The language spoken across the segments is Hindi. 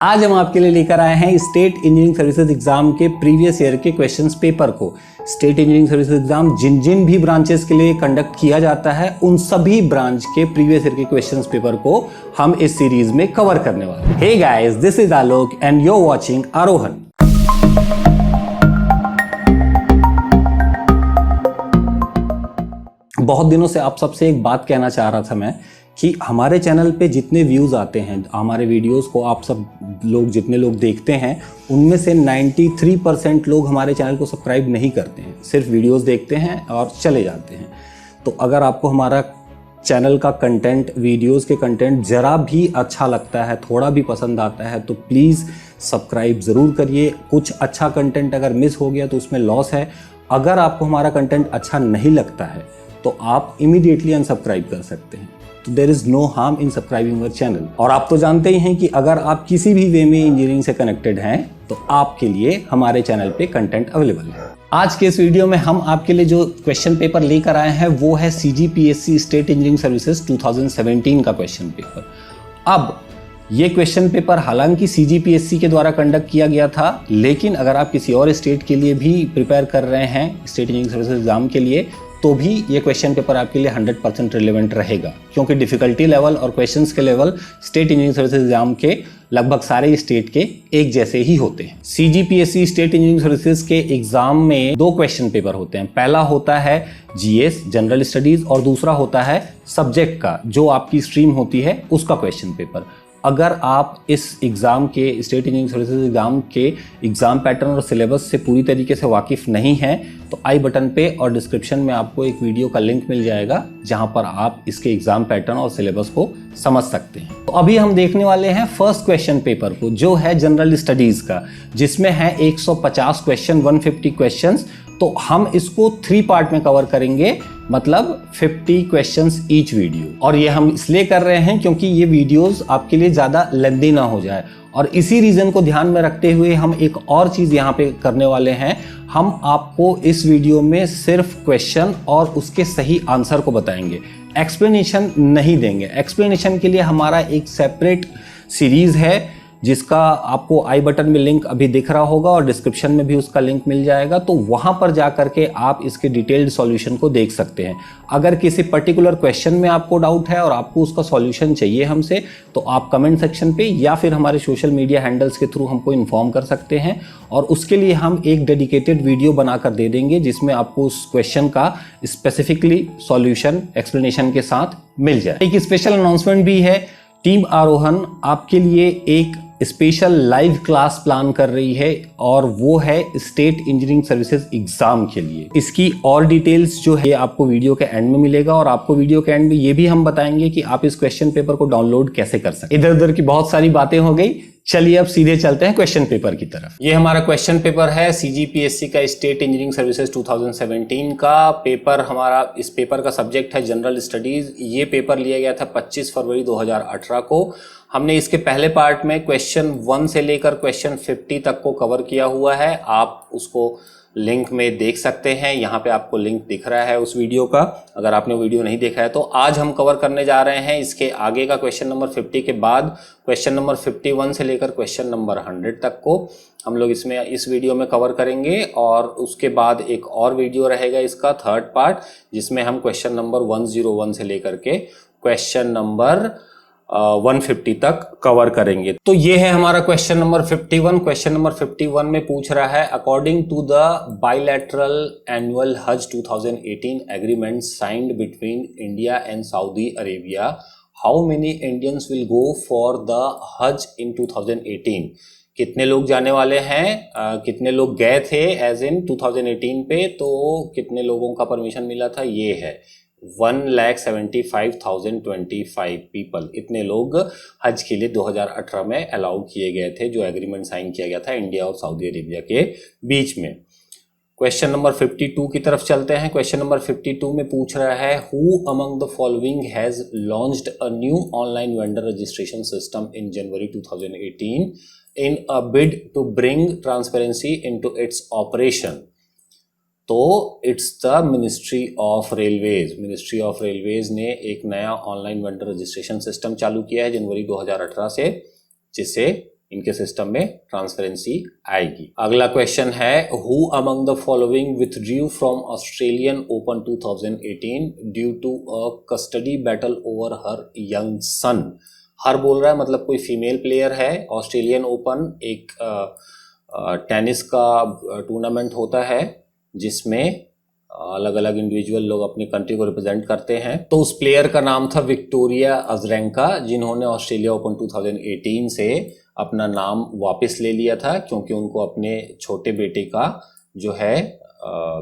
आज हम आपके लिए लेकर आए हैं स्टेट इंजीनियरिंग सर्विसेज एग्जाम के प्रीवियस ईयर के क्वेश्चंस पेपर को। स्टेट इंजीनियरिंग सर्विसेज एग्जाम जिन जिन भी ब्रांचेस के लिए कंडक्ट किया जाता है उन सभी ब्रांच के प्रीवियस ईयर के क्वेश्चंस पेपर को हम इस सीरीज में कवर करने वाले हैं। Hey guys, this is Alok and you are watching Aarohan. बहुत दिनों से आप सबसे एक बात कहना चाह रहा था मैं कि हमारे चैनल पे जितने व्यूज़ आते हैं, हमारे वीडियोस को आप सब लोग जितने लोग देखते हैं उनमें से 93% लोग हमारे चैनल को सब्सक्राइब नहीं करते हैं, सिर्फ वीडियोस देखते हैं और चले जाते हैं। तो अगर आपको हमारा चैनल का कंटेंट, वीडियोस के कंटेंट ज़रा भी अच्छा लगता है, थोड़ा भी पसंद आता है तो प्लीज़ सब्सक्राइब ज़रूर करिए। कुछ अच्छा कंटेंट अगर मिस हो गया तो उसमें लॉस है। अगर आपको हमारा कंटेंट अच्छा नहीं लगता है तो आप इमीडिएटली अनसब्सक्राइब कर सकते हैं। तो there is no harm in subscribing our channel. और आप तो जानते ही हैं कि अगर आप किसी भी वे में इंजीनियरिंग से कनेक्टेड हैं तो आपके लिए हमारे चैनल पे कंटेंट अवेलेबल है। आज के इस वीडियो में हम आपके लिए जो क्वेश्चन पेपर लेकर आए हैं वो है CGPSC स्टेट इंजीनियरिंग सर्विसेज 2017 का क्वेश्चन पेपर। अब ये क्वेश्चन पेपर हालांकि CGPSC के द्वारा कंडक्ट किया गया था, लेकिन अगर आप किसी और स्टेट के लिए भी प्रिपेयर कर रहे हैं स्टेट इंजीनियरिंग सर्विसेज एग्जाम के लिए तो भी ये क्वेश्चन पेपर आपके लिए 100% रिलेवेंट रहेगा, क्योंकि डिफिकल्टी लेवल और क्वेश्चंस के level state engineering services exam के लगभग सारे स्टेट के एक जैसे ही होते हैं। CGPSC स्टेट इंजीनियरिंग सर्विसेज के एग्जाम में दो क्वेश्चन पेपर होते हैं। पहला होता है GS जनरल स्टडीज और दूसरा होता है सब्जेक्ट का, जो आपकी स्ट्रीम होती है उसका क्वेश्चन पेपर। अगर आप इस एग्ज़ाम के स्टेट इंजीनियरिंग सर्विसेज एग्ज़ाम के एग्ज़ाम पैटर्न और सिलेबस से पूरी तरीके से वाकिफ़ नहीं हैं तो आई बटन पे और डिस्क्रिप्शन में आपको एक वीडियो का लिंक मिल जाएगा जहां पर आप इसके एग्ज़ाम पैटर्न और सिलेबस को समझ सकते हैं। तो अभी हम देखने वाले हैं फर्स्ट क्वेश्चन पेपर को, जो है जनरल स्टडीज़ का, जिसमें है 150 क्वेश्चन, 150 क्वेश्चंस। तो हम इसको 3 पार्ट में कवर करेंगे, मतलब 50 क्वेश्चंस ईच वीडियो। और ये हम इसलिए कर रहे हैं क्योंकि ये वीडियोस आपके लिए ज़्यादा लेंथी ना हो जाए, और इसी रीज़न को ध्यान में रखते हुए हम एक और चीज़ यहाँ पे करने वाले हैं। हम आपको इस वीडियो में सिर्फ क्वेश्चन और उसके सही आंसर को बताएंगे, एक्सप्लेनेशन नहीं देंगे। एक्सप्लेनेशन के लिए हमारा एक सेपरेट सीरीज़ है जिसका आपको आई बटन में लिंक अभी दिख रहा होगा और डिस्क्रिप्शन में भी उसका लिंक मिल जाएगा। तो वहां पर जा करके आप इसके डिटेल्ड सॉल्यूशन को देख सकते हैं। अगर किसी पर्टिकुलर क्वेश्चन में आपको डाउट है और आपको उसका सॉल्यूशन चाहिए हमसे, तो आप कमेंट सेक्शन पे या फिर हमारे सोशल मीडिया हैंडल्स के थ्रू हमको इन्फॉर्म कर सकते हैं, और उसके लिए हम एक डेडिकेटेड वीडियो बनाकर दे देंगे जिसमें आपको उस क्वेश्चन का स्पेसिफिकली सॉल्यूशन एक्सप्लेनेशन के साथ मिल जाए। एक स्पेशल अनाउंसमेंट भी है। टीम आरोहन आपके लिए एक स्पेशल लाइव क्लास प्लान कर रही है, और वो है स्टेट इंजीनियरिंग सर्विसेज एग्जाम के लिए। इसकी और डिटेल्स जो है आपको वीडियो के एंड में मिलेगा, और आपको वीडियो के एंड में ये भी हम बताएंगे कि आप इस क्वेश्चन पेपर को डाउनलोड कैसे कर सकते हैं। इधर उधर की बहुत सारी बातें हो गई, चलिए अब सीधे चलते हैं क्वेश्चन पेपर की तरफ। ये हमारा क्वेश्चन पेपर है CGPSC का स्टेट इंजीनियरिंग सर्विसेज 2017 का पेपर। हमारा इस पेपर का सब्जेक्ट है जनरल स्टडीज। ये पेपर लिया गया था 25 फरवरी 2018 को। हमने इसके पहले पार्ट में क्वेश्चन 1 से लेकर क्वेश्चन 50 तक को कवर किया हुआ है। आप उसको लिंक में देख सकते हैं, यहाँ पे आपको लिंक दिख रहा है उस वीडियो का, अगर आपने वीडियो नहीं देखा है तो। आज हम कवर करने जा रहे हैं इसके आगे का क्वेश्चन नंबर 50 के बाद क्वेश्चन नंबर 51 से लेकर क्वेश्चन नंबर 100 तक को हम लोग इस वीडियो में कवर करेंगे। और उसके बाद एक और वीडियो रहेगा इसका थर्ड पार्ट, जिसमें हम क्वेश्चन नंबर 101 से लेकर के क्वेश्चन नंबर 150 तक कवर करेंगे। तो ये है हमारा क्वेश्चन नंबर 51। क्वेश्चन नंबर 51 में पूछ रहा है, according to the bilateral annual hajj 2018 agreement signed between India and Saudi Arabia, how many Indians will go for the hajj in 2018? कितने लोग जाने वाले हैं, कितने लोग गए थे एज इन 2018 पे, तो कितने लोगों का परमिशन मिला था, ये है 1,75,025 पीपल। इतने लोग हज के लिए 2018 में अलाउ किए गए थे, जो एग्रीमेंट साइन किया गया था इंडिया और सऊदी अरेबिया के बीच में। क्वेश्चन नंबर 52 की तरफ चलते हैं। क्वेश्चन नंबर 52 में पूछ रहा है, who among the following has launched a new online vendor registration system in January 2018 in a bid to bring transparency into its operation? तो it's the ministry of railways. Ministry of railways ने एक नया ऑनलाइन वेंडर रजिस्ट्रेशन सिस्टम चालू किया है जनवरी 2018 से, जिसे इनके सिस्टम में ट्रांसपेरेंसी आएगी। अगला क्वेश्चन है, who among the following withdrew from Australian Open 2018 due to a custody battle over her young son. Her बोल रहा है मतलब कोई फीमेल प्लेयर है। ऑस्ट्रेलियन ओपन एक टेनिस का टूर्नामेंट होता है जिसमें अलग अलग इंडिविजुअल लोग अपनी कंट्री को रिप्रेजेंट करते हैं। तो उस प्लेयर का नाम था विक्टोरिया अजरेंका, जिन्होंने ऑस्ट्रेलिया ओपन 2018 से अपना नाम वापस ले लिया था क्योंकि उनको अपने छोटे बेटे का जो है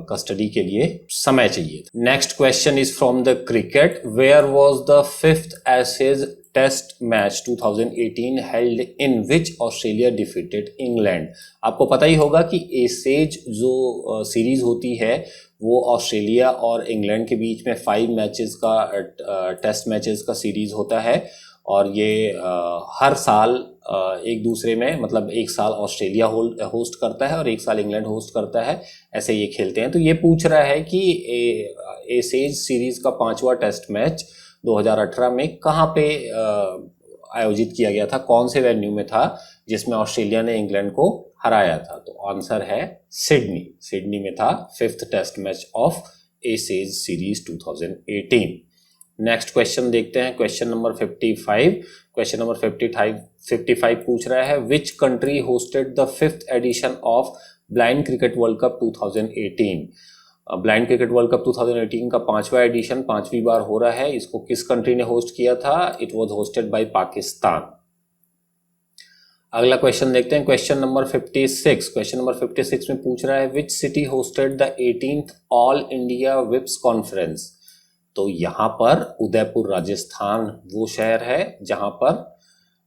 कस्टडी के लिए समय चाहिए। Next question is from the cricket, where was the 5th Ashes test match 2018 held in which Australia defeated England. आपको पता ही होगा कि एशेज जो सीरीज होती है वो ऑस्ट्रेलिया और इंग्लैंड के बीच में 5 मैचेस का टेस्ट मैचेस का सीरीज होता है और ये हर साल एक दूसरे में, मतलब एक साल ऑस्ट्रेलिया होस्ट करता है और एक साल इंग्लैंड होस्ट करता है, ऐसे ये खेलते हैं। तो ये पूछ रहा है कि एशेज सीरीज का 5वां टेस्ट मैच 2018 में कहाँ पे आयोजित किया गया था, कौन से वेन्यू में था जिसमें ऑस्ट्रेलिया ने इंग्लैंड को हराया था। तो आंसर है सिडनी में था 5th test match of Ashes series 2018। Next question देखते हैं, क्वेश्चन नंबर 55। क्वेश्चन नंबर 55 पूछ रहा है, which country hosted the 5th edition of blind cricket world cup 2018। Blind cricket world cup 2018 का 5वां एडिशन 5वीं बार हो रहा है। इसको किस कंट्री ने होस्ट किया था? It was hosted by Pakistan. अगला क्वेश्चन देखते हैं, क्वेश्चन नंबर 56। क्वेश्चन नंबर 56 में पूछ रहा है, which city hosted the 18th all India विप्स कॉन्फ्रेंस। तो यहाँ पर उदयपुर राजस्थान वो शहर है जहां पर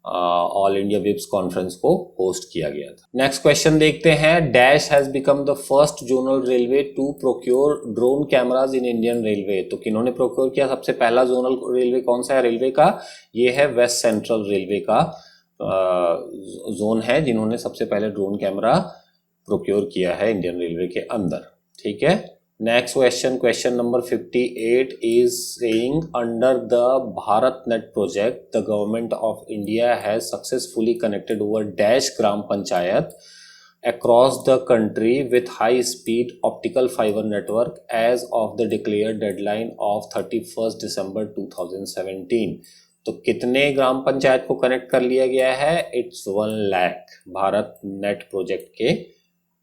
ऑल इंडिया विप्स कॉन्फ्रेंस को होस्ट किया गया था। नेक्स्ट क्वेश्चन देखते हैं, dash has become the first zonal railway to procure drone cameras in Indian railway. तो किन्होंने प्रोक्योर किया? सबसे पहला जोनल रेलवे कौन सा है रेलवे का? ये है वेस्ट सेंट्रल रेलवे का जोन है जिन्होंने सबसे पहले ड्रोन कैमरा प्रोक्योर किया है इंडियन रेलवे के अंदर। ठीक है, next question, question number 58 is saying, under the Bharat net project the government of India has successfully connected over dash gram panchayat across the country with high speed optical fiber network as of the declared deadline of 31st December 2017। तो कितने ग्राम पंचायत को कनेक्ट कर लिया गया है? It's 1 lakh Bharat net project के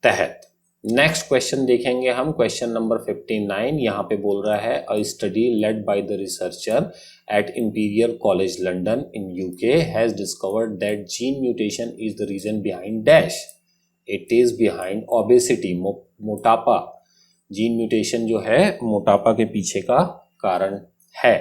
तहत। नेक्स्ट क्वेश्चन देखेंगे हम, क्वेश्चन नंबर 59। यहाँ पे बोल रहा है, a study led by the researcher at Imperial College London in UK has discovered that gene mutation is the reason behind dash. It is behind obesity, मोटापा। जीन म्यूटेशन जो है मोटापा के पीछे का कारण है,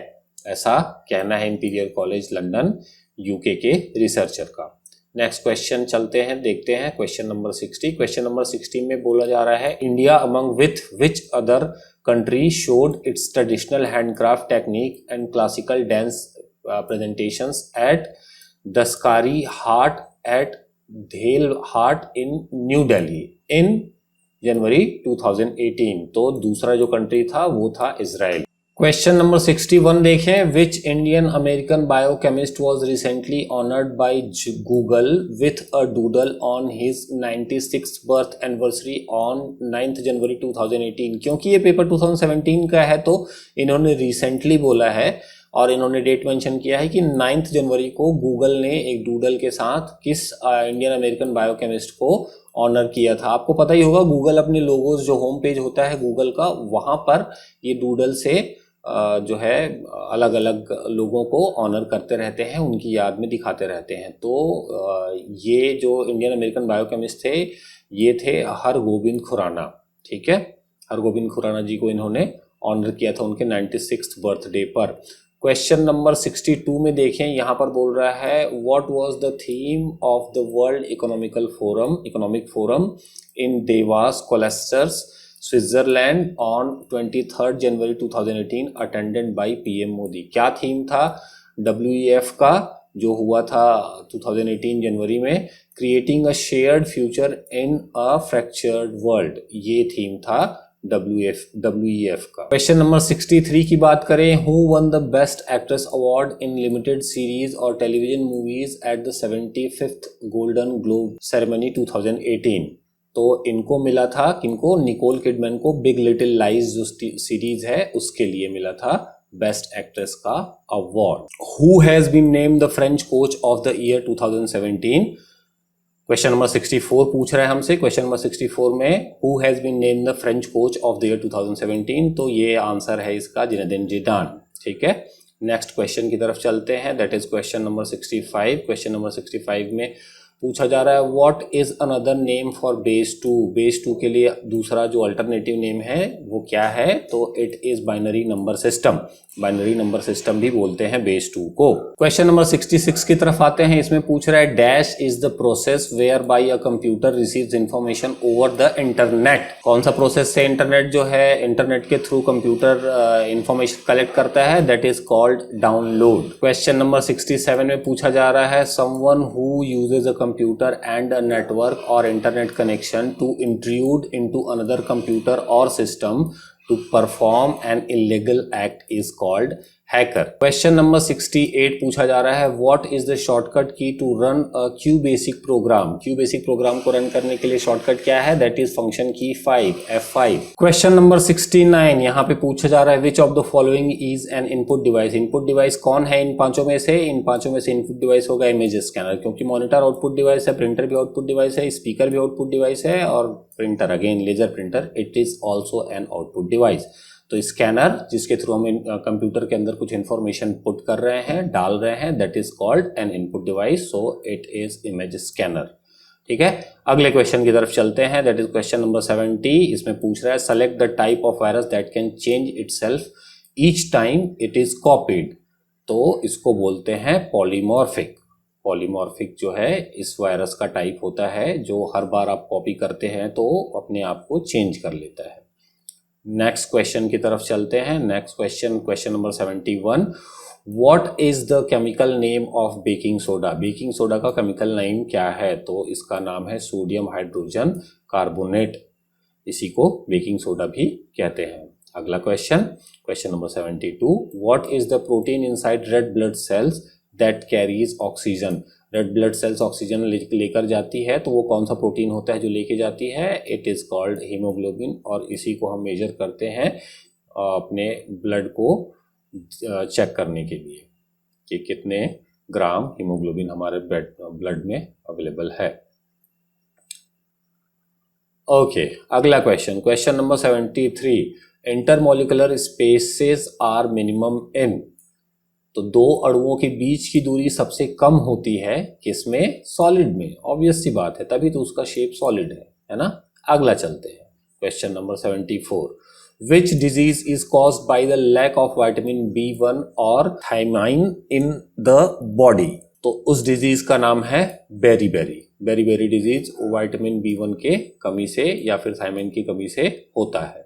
ऐसा कहना है इंपीरियल कॉलेज लंदन यूके के रिसर्चर का। नेक्स्ट क्वेश्चन चलते हैं, देखते हैं क्वेश्चन नंबर 60। क्वेश्चन नंबर 60 में बोला जा रहा है, India among with which other country showed its traditional handicraft technique and classical dance presentations at Dastkari Haat at Dilli Haat in New Delhi in January 2018। तो दूसरा जो कंट्री था वो था इजराइल। क्वेश्चन नंबर 61 देखें, which Indian American biochemist was recently honoured by Google with a doodle on his 96th birth anniversary on 9th जनवरी 2018। क्योंकि ये पेपर 2017 का है तो इन्होंने रिसेंटली बोला है और इन्होंने डेट मेंशन किया है कि 9th जनवरी को गूगल ने एक डूडल के साथ किस इंडियन अमेरिकन बायोकेमिस्ट को ऑनर किया था। आपको पता ही होगा गूगल अपने लोगोस जो होम पेज होता है गूगल का, वहां पर ये डूडल से जो है अलग अलग लोगों को ऑनर करते रहते हैं, उनकी याद में दिखाते रहते हैं। तो ये जो इंडियन अमेरिकन बायोकेमिस्ट थे ये थे हरगोविंद खुराना। ठीक है, हरगोविंद खुराना जी को इन्होंने ऑनर किया था उनके 96th बर्थडे पर। क्वेश्चन नंबर 62 में देखें, यहाँ पर बोल रहा है, what was the theme of the World Economic Forum in Davos Klosters Switzerland on 23rd January 2018 attended by PM Modi. क्या थीम था WEF का जो हुआ था 2018 जनवरी में? Creating a shared future in a fractured world, ये थीम था WEF का। क्वेश्चन नंबर 63 की बात करें, who won the best actress award in limited series और television movies at the 75th Golden Globe ceremony 2018। तो इनको मिला था, किनको, निकोल किडमैन को बिग लिटिल लाइज जो सीरीज है उसके लिए मिला था बेस्ट एक्ट्रेस का award. Who has been named the French coach of the year 2017। Question number 64 पूछ रहा है हमसे। क्वेश्चन नंबर 64 में who has been named the French coach of the year 2017, तो ये आंसर है इसका जिनेदिन जिडान। ठीक है, नेक्स्ट क्वेश्चन की तरफ चलते हैं, that is question number 65। Question number 65 में पूछा जा रहा है what is another name for base 2। Base 2 के लिए दूसरा जो अल्टरनेटिव नेम है वो क्या है, तो it is binary number system. Binary number system भी बोलते हैं बेस 2 को। क्वेश्चन नंबर 66 की तरफ आते हैं। इसमें पूछ रहा है dash is the process where by a computer receives information over the internet. कौन सा प्रोसेस से इंटरनेट जो है, इंटरनेट के थ्रू कंप्यूटर इंफॉर्मेशन कलेक्ट करता है, that is called download. Question number 67 में पूछा जा रहा है someone who usage a computer and a network or internet connection to intrude into another computer or system to perform an illegal act is called hacker। Question number 68 पूछा जा रहा है what is the shortcut key to run a Q basic program. Q basic program को रन करने के लिए शॉर्टकट क्या है, दैट इज फंक्शन की F5। क्वेश्चन नंबर 69 यहाँ पे पूछा जा रहा है विच of the following is an input device. Input device कौन है इन पांचों में से, इन पांचों में से इनपुट डिवाइस होगा इमेज स्कैनर, क्योंकि मॉनिटर आउटपुट डिवाइस है, प्रिंटर भी आउटपुट डिवाइस है, स्पीकर भी आउटपुट डिवाइस है, और printer again laser printer it is also an output device. तो स्कैनर जिसके थ्रू हम कंप्यूटर के अंदर कुछ इंफॉर्मेशन पुट कर रहे हैं, डाल रहे हैं, that is called an input device, so it is image scanner. ठीक है, अगले क्वेश्चन की तरफ चलते हैं, दैट इज क्वेश्चन नंबर 70। इसमें पूछ रहा है select the type of virus that can change itself each time it is copied. तो इसको बोलते हैं पॉलीमॉर्फिक। पॉलीमॉर्फिक जो है इस वायरस का टाइप होता है जो हर बार आप कॉपी करते हैं तो अपने आप को चेंज कर लेता है। नेक्स्ट क्वेश्चन की तरफ चलते हैं। Next question, question number 71, what is the chemical name of baking soda. Baking soda का केमिकल नेम क्या है, तो इसका नाम है सोडियम हाइड्रोजन कार्बोनेट, इसी को बेकिंग सोडा भी कहते हैं। अगला question, question number 72, what is the protein inside red blood cells that carries oxygen. Red blood cells oxygen लेकर जाती है, तो वो कौन सा प्रोटीन होता है जो लेके जाती है, इट इज कॉल्ड हीमोग्लोबिन, और इसी को हम मेजर करते हैं अपने ब्लड को चेक करने के लिए कि कितने ग्राम हीमोग्लोबिन हमारे ब्लड में अवेलेबल है। ओके, अगला question, question number 73, intermolecular spaces are minimum in. तो दो अणुओं के बीच की दूरी सबसे कम होती है किसमें, सॉलिड में, ऑब्वियस सी बात है, तभी तो उसका शेप सॉलिड है ना। अगला चलते हैं, question number 74, which disease is caused by the lack of vitamin B1 और थायमाइन इन द बॉडी। तो उस डिजीज का नाम है beriberi. Beriberi disease vitamin B1 के कमी से या फिर थायमाइन की कमी से होता है।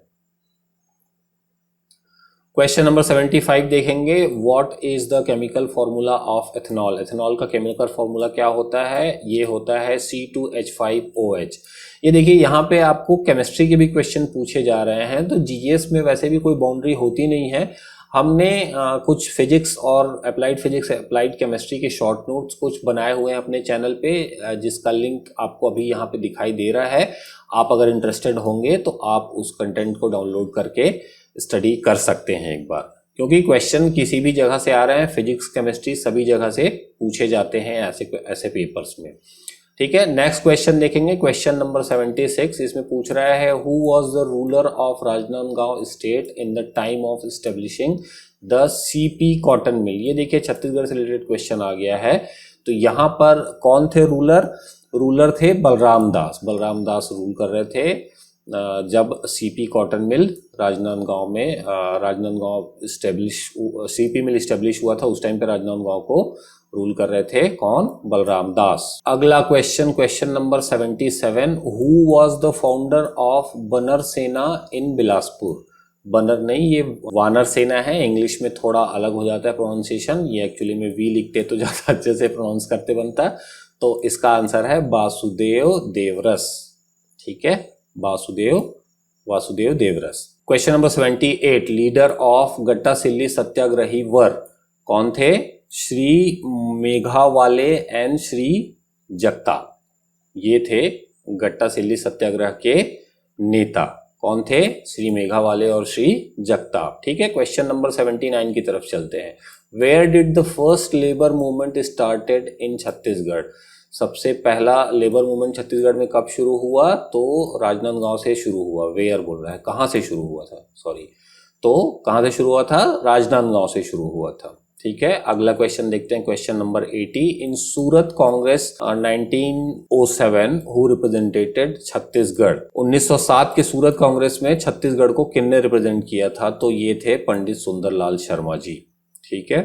क्वेश्चन नंबर 75 देखेंगे, what is the chemical formula of ethanol. Ethanol का केमिकल फॉर्मूला क्या होता है, ये होता है C2H5OH। ये देखिए यहाँ पे आपको केमिस्ट्री के भी क्वेश्चन पूछे जा रहे हैं, तो जीएस में वैसे भी कोई बाउंड्री होती नहीं है। हमने कुछ फिजिक्स और अप्लाइड फिजिक्स, अप्लाइड केमिस्ट्री के शॉर्ट नोट्स कुछ बनाए हुए हैं अपने चैनल पे, जिसका लिंक आपको अभी यहाँ पे दिखाई दे रहा है। आप अगर इंटरेस्टेड होंगे तो आप उस कंटेंट को डाउनलोड करके स्टडी कर सकते हैं एक बार, क्योंकि क्वेश्चन किसी भी जगह से आ रहे हैं, फिजिक्स केमिस्ट्री सभी जगह से पूछे जाते हैं ऐसे पेपर्स में। ठीक है, नेक्स्ट क्वेश्चन देखेंगे, क्वेश्चन नंबर 76। इसमें पूछ रहा है who was the ruler of Rajnandgaon state in the time of establishing the CP cotton mill. ये देखिए छत्तीसगढ़ से रिलेटेड क्वेश्चन आ गया है। तो यहाँ पर कौन थे रूलर, रूलर थे बलराम दास। बलराम दास रूल कर रहे थे जब सीपी कॉटन मिल राजनांदगांव में राजनांदगांव सीपी मिल इस्टेब्लिश हुआ था, उस टाइम पे राजनांदगांव को रूल कर रहे थे कौन, बलराम दास। अगला question, question number 77, who was the founder of Vanar Sena in Bilaspur. बनर नहीं, ये वानर सेना है, इंग्लिश में थोड़ा अलग हो जाता है प्रोनाउंसिएशन, ये एक्चुअली में वी लिखते तो ज्यादा अच्छे से प्रोनाउंस करते बनता। तो इसका आंसर है वासुदेव देवरस। ठीक है, Vasudev Vasudev Deoras. Question number 78, leader of Gattasilli satyagrahi war, कौन थे? श्री मेघावाले एंड श्री जगताप, ये थे गट्टासिल्ली सत्याग्रह के नेता। कौन थे? श्री मेघावाले और श्री जगताप। ठीक है, क्वेश्चन नंबर 79 की तरफ चलते हैं। Where did the first labour movement started in Chhattisgarh? सबसे पहला लेबर मूवमेंट छत्तीसगढ़ में कब शुरू हुआ? तो राजनांदगांव से शुरू हुआ। वेयर बोल रहा है, कहाँ से शुरू हुआ था, सॉरी, तो कहाँ से शुरू हुआ था? राजनांदगांव से शुरू हुआ था। ठीक है, अगला क्वेश्चन देखते हैं, question number 80। In Surat Congress 1907 who represented Chhattisgarh? 1907 के सूरत कांग्रेस में छत्तीसगढ़ को किसने रिप्रेजेंट किया था? तो ये थे पंडित सुंदरलाल शर्मा जी। ठीक है,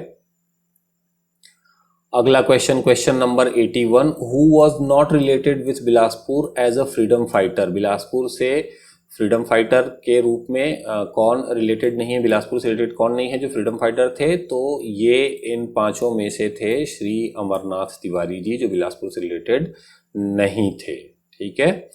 अगला question, question number 81। Who was not related with Bilaspur as a freedom fighter? Bilaspur से फ्रीडम फाइटर के रूप में कौन रिलेटेड नहीं है? बिलासपुर से रिलेटेड कौन नहीं है जो फ्रीडम फाइटर थे? तो ये इन पांचों में से थे श्री अमरनाथ तिवारी जी, जो बिलासपुर से रिलेटेड नहीं थे। ठीक है,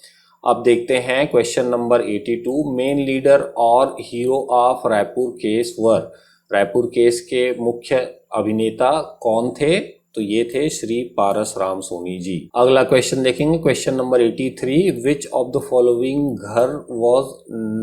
अब देखते हैं क्वेश्चन नंबर 82। मेन लीडर और hero of Raipur case were? Raipur case के मुख्य अभिनेता कौन थे? तो ये थे श्री पारस राम सोनी जी। अगला क्वेश्चन देखेंगे, question number 83। Which of the following garh was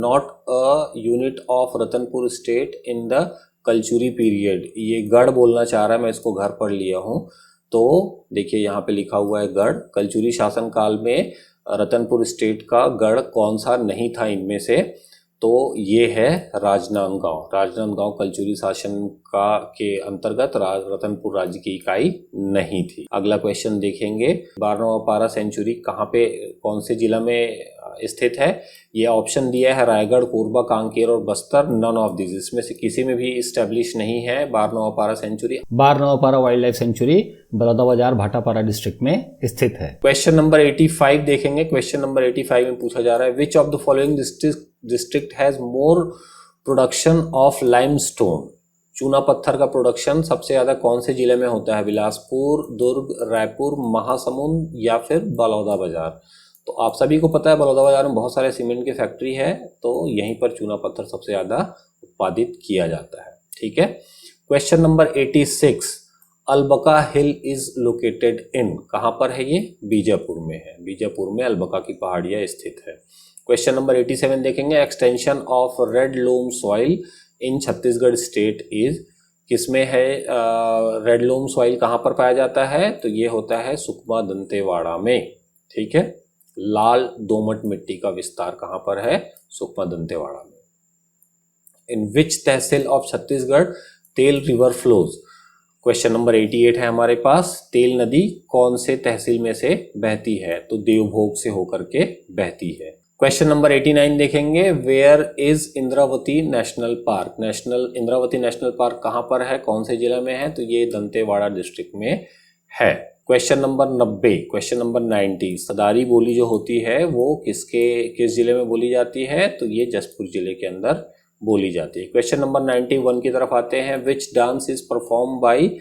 not a unit of Ratanpur state in the Kalachuri period? ये गढ़ बोलना चाह रहा है, मैं इसको घर पढ़ लिया हूँ। तो देखिए यहाँ पे लिखा हुआ है गढ़। कलचुरी शासन काल में रतनपुर स्टेट का गढ़ कौन सा नहीं था इनमें से? तो ये है राजनांदगांव। राजनांदगांव कलचुरी शासन का के अंतर्गत रतनपुर राज्य की इकाई नहीं थी। अगला क्वेश्चन देखेंगे, 12वां पारा सेंचुरी कहाँ पे, कौन से जिला में स्थित है? ये ऑप्शन दिया है रायगढ़, कोरबा, कांकेर और बस्तर। नन ऑफ दिस, इसमें से किसी में भी इस्टेब्लिश नहीं है 12वां पारा सेंचुरी। 12वां पारा wild life sanctuary Balodabazar Bhatapara district में स्थित है। क्वेश्चन नंबर 85 देखेंगे। क्वेश्चन नंबर 85 में पूछा जा रहा है, विच of the following district has more production of limestone? चूना पत्थर का प्रोडक्शन सबसे ज्यादा कौन से जिले में होता है? बिलासपुर, दुर्ग, रायपुर, महासमुंद या फिर बलौदाबाजार? तो आप सभी को पता है बलौदाबाजार में बहुत सारे सीमेंट की फैक्ट्री है, तो यहीं पर चूना पत्थर सबसे ज्यादा उत्पादित किया जाता है। ठीक है, question number 86। Albaka hill is located in, कहाँ पर है ये? बीजापुर में है। बीजापुर में अलबका की पहाड़ियाँ स्थित है। क्वेश्चन नंबर 87 देखेंगे, extension of red loam soil in Chhattisgarh state is, किसमें है? रेड लोम सॉइल कहाँ पर पाया जाता है? तो ये होता है सुकमा दंतेवाड़ा में। ठीक है, लाल दोमट मिट्टी का विस्तार कहाँ पर है? सुकमा दंतेवाड़ा में। इन विच तहसील ऑफ छत्तीसगढ़ तेल रिवर फ्लोज? क्वेश्चन नंबर 88 है हमारे पास। तेल नदी कौन से तहसील में से बहती है? तो देवभोग से होकर के बहती है। क्वेश्चन नंबर 89 देखेंगे, where is Indravati national park? Indravati national park कहाँ पर है, कौन से जिला में है? तो ये दंतेवाड़ा डिस्ट्रिक्ट में है। क्वेश्चन नंबर 90, क्वेश्चन नंबर 90, सदारी बोली जो होती है वो किस जिले में बोली जाती है? तो ये जसपुर जिले के अंदर बोली जाती है। क्वेश्चन नंबर 91 की तरफ आते हैं, which dance is perform by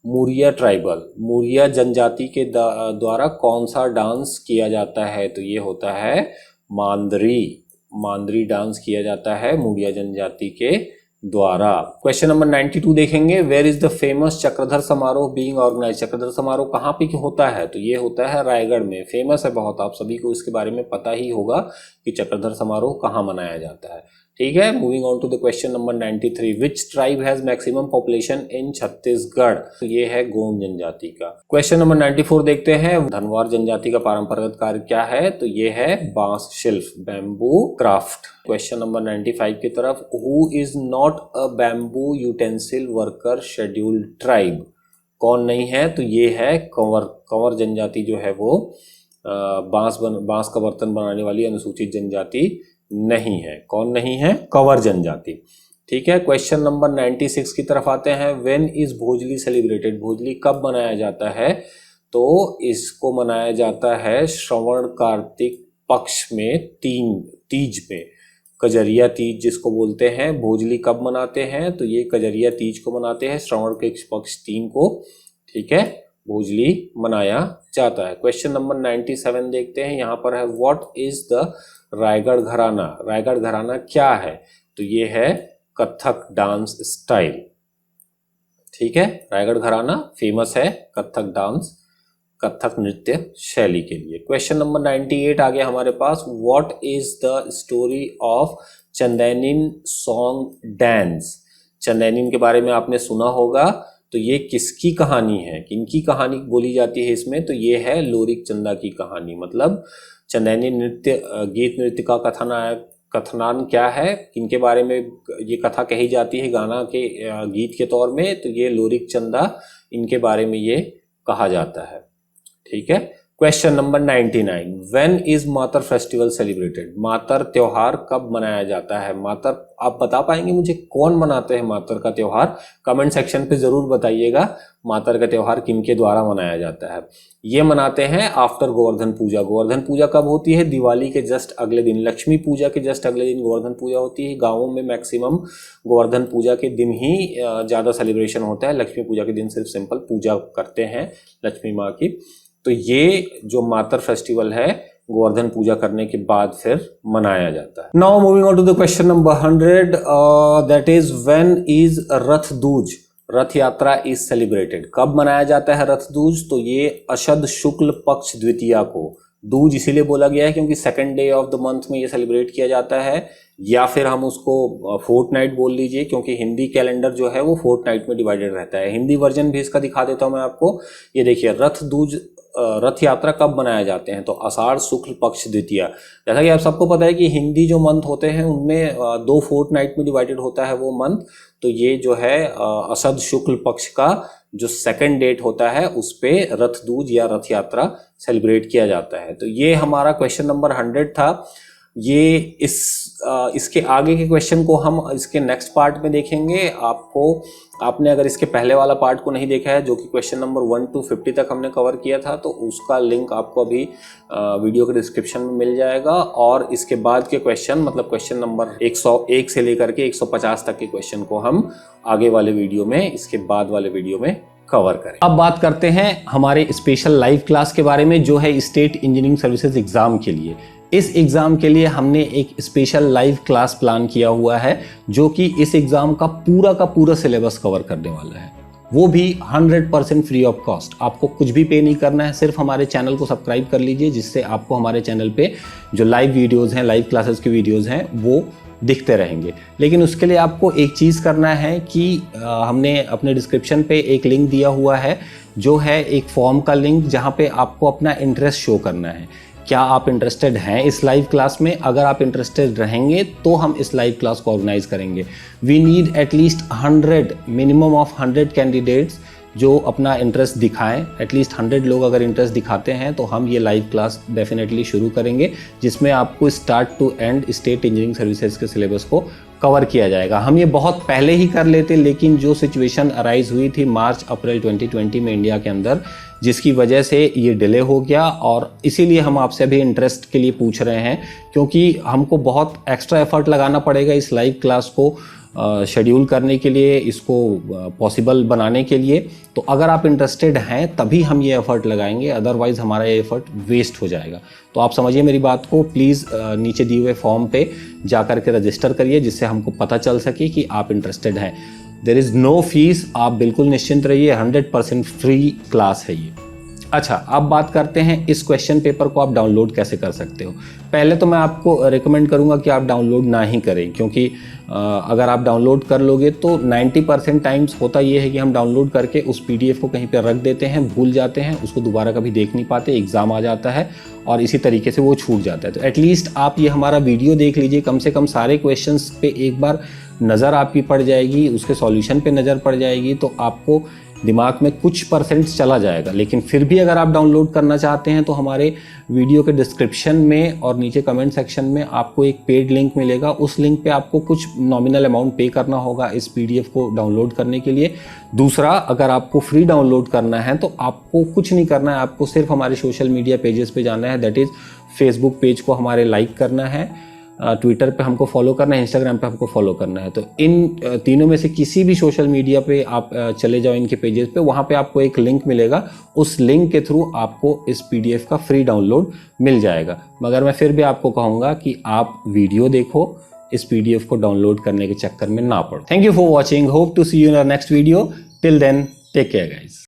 Muria tribal? Muria जनजाति के द्वारा कौन सा डांस किया जाता है? तो ये होता है मांदरी डांस किया जाता है मुरिया जनजाति के द्वारा। क्वेश्चन नंबर 92 देखेंगे, where is the famous Chakradhar Samaroh being organise? Chakradhar समारोह कहाँ पे होता है? तो ये होता है रायगढ़ में। फेमस है बहुत, आप सभी को इसके बारे में पता ही होगा कि चक्रधर समारोह कहाँ मनाया जाता है। ठीक है, moving on to the question number 93, which tribe has maximum population in Chhattisgarh? तो ये है गोंड जनजाति का। क्वेश्चन नंबर 94 देखते हैं, धनवार जनजाति का पारंपरिक कार्य क्या है? तो ये है बांस शिल्प, बैम्बू क्राफ्ट। क्वेश्चन नंबर 95 की तरफ, who is not a bamboo utensil worker scheduled tribe? कौन नहीं है? तो ये है कंवर जनजाति जो है वो बांस का बर्तन बनाने वाली अनुसूचित जनजाति नहीं है। कौन नहीं है? कंवर जनजाति। ठीक है, क्वेश्चन नंबर 96 की तरफ आते हैं, when is Bhojali celebrated? Bhojali कब मनाया जाता है? तो इसको मनाया जाता है श्रवण कार्तिक पक्ष में, तीज में, कजरिया तीज जिसको बोलते हैं। भोजली कब मनाते हैं? तो ये कजरिया तीज को मनाते हैं, श्रवण के पक्ष 3 को। ठीक है, भुजली मनाया जाता है। क्वेश्चन नंबर 97 देखते हैं, यहाँ पर है व्हाट इज द रायगढ़ घराना। रायगढ़ घराना क्या है? तो ये है कथक डांस स्टाइल। ठीक है, रायगढ़ घराना फेमस है कथक डांस, कथक नृत्य शैली के लिए। क्वेश्चन नंबर 98 आ गया हमारे पास, what is the story of Chandaini song dance. Chandaini के बारे में आपने सुना होगा, तो ये किसकी कहानी है, किनकी कहानी बोली जाती है इसमें? तो ये है लोरिक चंदा की कहानी। मतलब चंदैनिन नृत्य गीत नृत्य का कथनान क्या है, किनके बारे में ये कथा कही जाती है गाना के गीत के तौर में? तो ये लोरिक चंदा, इनके बारे में ये कहा जाता है। ठीक है। क्वेश्चन नंबर 99, व्हेन इज मातर फेस्टिवल सेलिब्रेटेड। मातर त्योहार कब मनाया जाता है? मातर, आप बता पाएंगे मुझे कौन मनाते हैं मातर का त्योहार? कमेंट सेक्शन पे जरूर बताइएगा मातर का त्योहार किनके द्वारा मनाया जाता है। ये मनाते हैं आफ्टर गोवर्धन पूजा। गोवर्धन पूजा कब होती है? दिवाली के जस्ट अगले दिन, लक्ष्मी पूजा के जस्ट अगले दिन गोवर्धन पूजा होती है। गाँवों में मैक्सिमम गोवर्धन पूजा के दिन ही ज़्यादा सेलिब्रेशन होता है। लक्ष्मी पूजा के दिन सिर्फ सिंपल पूजा करते हैं लक्ष्मी माँ की। तो ये जो मातर फेस्टिवल है गोवर्धन पूजा करने के बाद फिर मनाया जाता है। Now moving on to the question number 100, that is when is Rath Dooj. रथ यात्रा इज सेलिब्रेटेड। कब मनाया जाता है रथ दूज? तो ये अशद शुक्ल पक्ष द्वितीया को। दूज इसीलिए बोला गया है क्योंकि second day of the month में ये सेलिब्रेट किया जाता है, या फिर हम उसको फोर्टनाइट बोल लीजिए, क्योंकि हिंदी कैलेंडर जो है वो फोर्टनाइट में डिवाइडेड रहता है। हिंदी वर्जन भी इसका दिखा देता हूं मैं आपको। ये देखिए, रथ दूज, रथ यात्रा कब मनाए जाते हैं? तो आषाढ़ शुक्ल पक्ष द्वितीया। जैसा कि आप सबको पता है कि हिंदी जो मंथ होते हैं उनमें 2 फोर्टनाइट में डिवाइडेड होता है वो मंथ। तो ये जो है असद शुक्ल पक्ष का जो सेकंड डेट होता है उस पे रथ दूज या रथ यात्रा सेलिब्रेट किया जाता है। तो ये हमारा क्वेश्चन नंबर 100 था। ये इसके आगे के क्वेश्चन को हम इसके नेक्स्ट पार्ट में देखेंगे। आपने अगर इसके पहले वाला पार्ट को नहीं देखा है, जो कि क्वेश्चन नंबर 1 to 50 तक हमने कवर किया था, तो उसका लिंक आपको अभी वीडियो के डिस्क्रिप्शन में मिल जाएगा। और इसके बाद के क्वेश्चन, मतलब क्वेश्चन नंबर 101 से लेकर के 150 तक के क्वेश्चन को हम आगे वाले वीडियो में, इसके बाद वाले वीडियो में कवर करें। अब बात करते हैं हमारे स्पेशल लाइव क्लास के बारे में, जो है स्टेट इंजीनियरिंग सर्विसेज एग्जाम के लिए। इस एग्जाम के लिए हमने एक स्पेशल लाइव क्लास प्लान किया हुआ है, जो कि इस एग्जाम का पूरा सिलेबस कवर करने वाला है, वो भी 100% फ्री ऑफ कॉस्ट। आपको कुछ भी पे नहीं करना है, सिर्फ हमारे चैनल को सब्सक्राइब कर लीजिए, जिससे आपको हमारे चैनल पे जो लाइव वीडियोज़ हैं, लाइव क्लासेस की वीडियोज़ हैं, वो दिखते रहेंगे। लेकिन उसके लिए आपको एक चीज़ करना है कि हमने अपने डिस्क्रिप्शन पे एक लिंक दिया हुआ है, जो है एक फॉर्म का लिंक, जहाँ पे आपको अपना इंटरेस्ट शो करना है। क्या आप इंटरेस्टेड हैं इस लाइव क्लास में? अगर आप इंटरेस्टेड रहेंगे तो हम इस लाइव क्लास को ऑर्गेनाइज करेंगे। We need at least 100, minimum of 100 candidates जो अपना इंटरेस्ट दिखाएं। एटलीस्ट 100 लोग अगर इंटरेस्ट दिखाते हैं तो हम ये लाइव क्लास डेफिनेटली शुरू करेंगे, जिसमें आपको start to end state engineering services के सिलेबस को कवर किया जाएगा। हम ये बहुत पहले ही कर लेते, लेकिन जो सिचुएशन अराइज हुई थी मार्च अप्रैल 2020 में इंडिया के अंदर, जिसकी वजह से ये डिले हो गया, और इसीलिए हम आपसे अभी इंटरेस्ट के लिए पूछ रहे हैं, क्योंकि हमको बहुत एक्स्ट्रा एफर्ट लगाना पड़ेगा इस लाइव क्लास को शेड्यूल करने के लिए, इसको पॉसिबल बनाने के लिए। तो अगर आप इंटरेस्टेड हैं तभी हम ये एफर्ट लगाएंगे, अदरवाइज़ हमारा ये एफर्ट वेस्ट हो जाएगा। तो आप समझिए मेरी बात को, प्लीज़ नीचे दिए हुए फॉर्म पे जा कर के रजिस्टर करिए, जिससे हमको पता चल सके कि आप इंटरेस्टेड हैं। देयर इज़ नो फीस, आप बिल्कुल निश्चिंत रहिए, 100% फ्री क्लास है ये। अच्छा, अब बात करते हैं इस क्वेश्चन पेपर को आप डाउनलोड कैसे कर सकते हो। पहले तो मैं आपको रिकमेंड करूंगा कि आप डाउनलोड ना ही करें, क्योंकि अगर आप डाउनलोड कर लोगे तो 90% टाइम्स होता ये है कि हम डाउनलोड करके उस PDF को कहीं पर रख देते हैं, भूल जाते हैं, उसको दोबारा कभी देख नहीं पाते, एग्ज़ाम आ जाता है और इसी तरीके से वो छूट जाता है। तो एटलीस्ट आप ये हमारा वीडियो देख लीजिए, कम से कम सारे क्वेश्चंस पे एक बार नज़र आपकी पड़ जाएगी, उसके सॉल्यूशन पे नज़र पड़ जाएगी, तो आपको दिमाग में कुछ परसेंट चला जाएगा। लेकिन फिर भी अगर आप डाउनलोड करना चाहते हैं तो हमारे वीडियो के डिस्क्रिप्शन में और नीचे कमेंट सेक्शन में आपको एक पेड लिंक मिलेगा। उस लिंक पे आपको कुछ नॉमिनल अमाउंट पे करना होगा इस PDF को डाउनलोड करने के लिए। दूसरा, अगर आपको फ्री डाउनलोड करना है तो आपको कुछ नहीं करना है, आपको सिर्फ हमारे सोशल मीडिया पेजेस पे जाना है, दैट इज़ फेसबुक पेज को हमारे लाइक करना है, ट्विटर पे हमको फॉलो करना है, इंस्टाग्राम पे हमको फॉलो करना है। तो इन तीनों में से किसी भी सोशल मीडिया पे आप चले जाओ इनके पेजेस पे, वहाँ पे आपको एक लिंक मिलेगा, उस लिंक के थ्रू आपको इस PDF का फ्री डाउनलोड मिल जाएगा। मगर मैं फिर भी आपको कहूँगा कि आप वीडियो देखो, इस PDF को डाउनलोड करने के चक्कर में ना पड़ो। Thank you for watching, hope to see you in our next video. Till then take care guys.